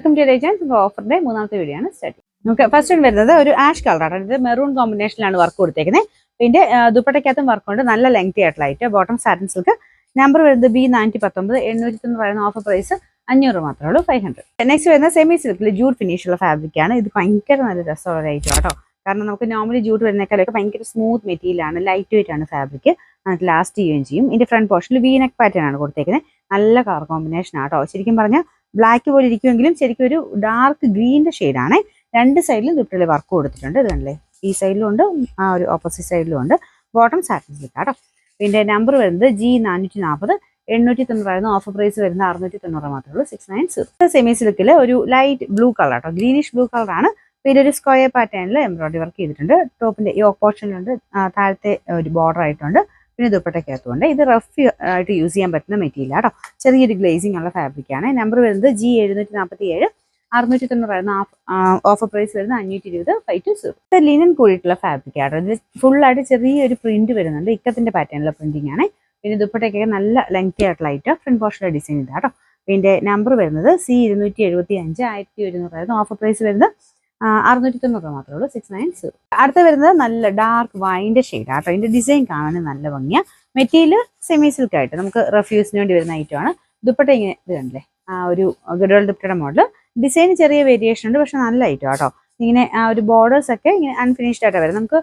Welcome to agents. ഓഫറിന്റെ മൂന്നാമത്തെ video ആണ് start. നമുക്ക് ഫസ്റ്റ് വരുന്നത് ഒരു ആഷ് കളറാണ്. ഇത് മെറൂൺ കോമ്പിനേഷനിലാണ് വർക്ക് കൊടുത്തേക്കുന്നത്. പിന്നെ ദുപ്പട്ടയ്ക്കകത്തും വർക്കുണ്ട്. നല്ല ലെങ്തി ആയിട്ടുള്ള item. Bottom satin silk. Number വരുന്നത് B419. 890 ഓഫർ പ്രൈസ് 500 മാത്രമേ ഉള്ളൂ. 500. നെക്സ്റ്റ് വരുന്നത് സെമി സിൽക്കിൽ ജൂട്ട് ഫിനിഷ് ഉള്ള ഫാബ്രിക് ആണ്. ഇത് ഭയങ്കര നല്ല രസമുള്ള ഐറ്റം കേട്ടോ. കാരണം നമുക്ക് നോർമലി ജൂട്ട് വരുന്നേക്കാളൊക്കെ ഭയങ്കര സ്മൂത്ത് മെറ്റീരിയൽ ആണ്. ലൈറ്റ് വെയിറ്റ് ആണ് ഫാബ്രിക്. നമുക്ക് ലാസ്റ്റ് ചെയ്യുകയും ചെയ്യും. ഇതിന്റെ ഫ്രണ്ട് പോർഷനിൽ വി നെക്ക് പാറ്റേൺ ആണ് കൊടുത്തേക്കുന്നത്. നല്ല കളർ കോമ്പിനേഷൻ ആട്ടോ. ശരിക്കും പറഞ്ഞാൽ ബ്ലാക്ക് പോലെ ഇരിക്കുമെങ്കിലും ശരിക്കും ഒരു ഡാർക്ക് ഗ്രീനിന്റെ ഷെയ്ഡാണ്. രണ്ട് സൈഡിലും ദുപ്പട്ടയിൽ വർക്ക് കൊടുത്തിട്ടുണ്ട്. ഇത് കണ്ടില്ലേ, ഈ സൈഡിലും ഉണ്ട്, ആ ഒരു ഓപ്പോസിറ്റ് സൈഡിലും ഉണ്ട്. ബോട്ടം സാറ്റിൻ സിൽക്ക് കേട്ടോ. പിന്നെ നമ്പർ വരുന്നത് G440. 890 ഓഫർ പ്രൈസ് വരുന്നത് 690 മാത്രമേ ഉള്ളൂ. 690. സെമി സിൽക്കിൽ ഒരു ലൈറ്റ് ബ്ലൂ കളർ കേട്ടോ, ഗ്രീനിഷ് ബ്ലൂ കളറാണ്. പിന്നെ ഒരു സ്ക്വയർ പാറ്റേണിൽ എംബ്രോയിഡറി വർക്ക് ചെയ്തിട്ടുണ്ട്. ടോപ്പിന്റെ ഈ പോർഷനിലുണ്ട്, താഴത്തെ ഒരു ബോർഡർ ആയിട്ടുണ്ട്. പിന്നെ ദുപ്പട്ടയ്ക്കകത്തുണ്ട്. ഇത് റഫ് ആയിട്ട് യൂസ് ചെയ്യാൻ പറ്റുന്ന മെറ്റീരിയൽ കേട്ടോ. ചെറിയൊരു ഗ്ലേസിംഗ് ഉള്ള ഫാബ്രിക് ആണ്. നമ്പർ വരുന്നത് G747. 690 ഓഫർ പ്രൈസ് വരുന്നത് 520. 520. ലിനൻ കൂടിയിട്ടുള്ള ഫാബ്രിക് ആട്ടോ. ഇത് ഫുൾ ആയിട്ട് ചെറിയൊരു പ്രിന്റ് വരുന്നുണ്ട്. ഇക്കത്തിന്റെ പാറ്റേണിലുള്ള പ്രിന്റിംഗ് ആണ്. പിന്നെ ദുപ്പട്ടയ്ക്കൊക്കെ നല്ല ലെങ്തി ആയിട്ടുള്ള ഐറ്റം. ഫ്രണ്ട് പോർഷനിലെ ഡിസൈൻ ഇതാട്ടോ. പിന്നെ നമ്പർ വരുന്നത് C275. 1100. ഓഫർ പ്രൈസ് വരുന്നത് 690 മാത്രമേ ഉള്ളൂ. 690. അടുത്ത വരുന്നത് നല്ല ഡാർക്ക് വൈൻ്റെ ഷെയ്ഡ് ആട്ടോ. ഇതിന്റെ ഡിസൈൻ കാണാൻ നല്ല ഭംഗിയാണ്. മെറ്റീരിയൽ സെമി സിൽക്ക് ആയിട്ട് നമുക്ക് റഫ്യൂസിന് വേണ്ടി വരുന്ന ഐറ്റമാണ്. ദുപ്പട്ട ഇങ്ങനെ ഇത് കണ്ടില്ലേ, ആ ഒരു ഗഡോൾ ദുപ്പട്ടയുടെ മോഡൽ. ഡിസൈൻ ചെറിയ വേരിയേഷൻ ഉണ്ട്, പക്ഷെ നല്ല ഐറ്റം ആട്ടോ. ഇങ്ങനെ ആ ഒരു ബോർഡേഴ്സ് ഒക്കെ ഇങ്ങനെ അൺഫിനിഷ്ഡ് ആയിട്ട് വരും. നമുക്ക്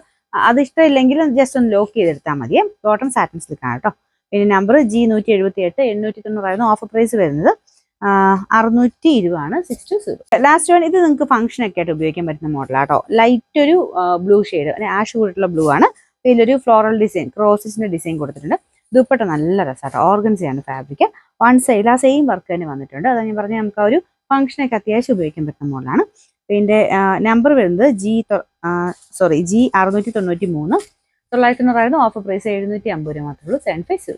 അത് ഇഷ്ടമില്ലെങ്കിൽ ജസ്റ്റ് ഒന്ന് ലോക്ക് ചെയ്തെടുത്താൽ മതി. ബോട്ടം സാറ്റിൻ സിൽക്ക് ആണ് കേട്ടോ. പിന്നെ നമ്പർ G178. 890 ഓഫർ പ്രൈസ് വരുന്നത് 620 ആണ്. 620. ലാസ്റ്റ് വൺ, ഇത് നിങ്ങൾക്ക് ഫംഗ്ഷൻ ഒക്കെ ആയിട്ട് ഉപയോഗിക്കാൻ പറ്റുന്ന മോഡലാട്ടോ. ലൈറ്റ് ഒരു ബ്ലൂ ഷെയ്ഡ്, ആഷ് കൂടിയിട്ടുള്ള ബ്ലൂ ആണ്. ഇതിലൊരു ഫ്ലോറൽ ഡിസൈൻ, ക്രോസസിന്റെ ഡിസൈൻ കൊടുത്തിട്ടുണ്ട്. ദുപ്പട്ട നല്ല രസമാട്ടോ. ഓർഗൻസയാണ് ഫാബ്രിക്. വൺ സൈഡ് ആ സെയിം വർക്ക് തന്നെ വന്നിട്ടുണ്ട്. അതാണ് ഞാൻ പറഞ്ഞാൽ നമുക്ക് ആ ഒരു ഫംഗ്ഷനൊക്കെ അത്യാവശ്യം ഉപയോഗിക്കാൻ പറ്റുന്ന മോഡലാണ്. പിന്നെ നമ്പർ വരുന്നത് G693. 990 ഓഫർ പ്രൈസ് 750 മാത്രമേ ഉള്ളൂ. 750.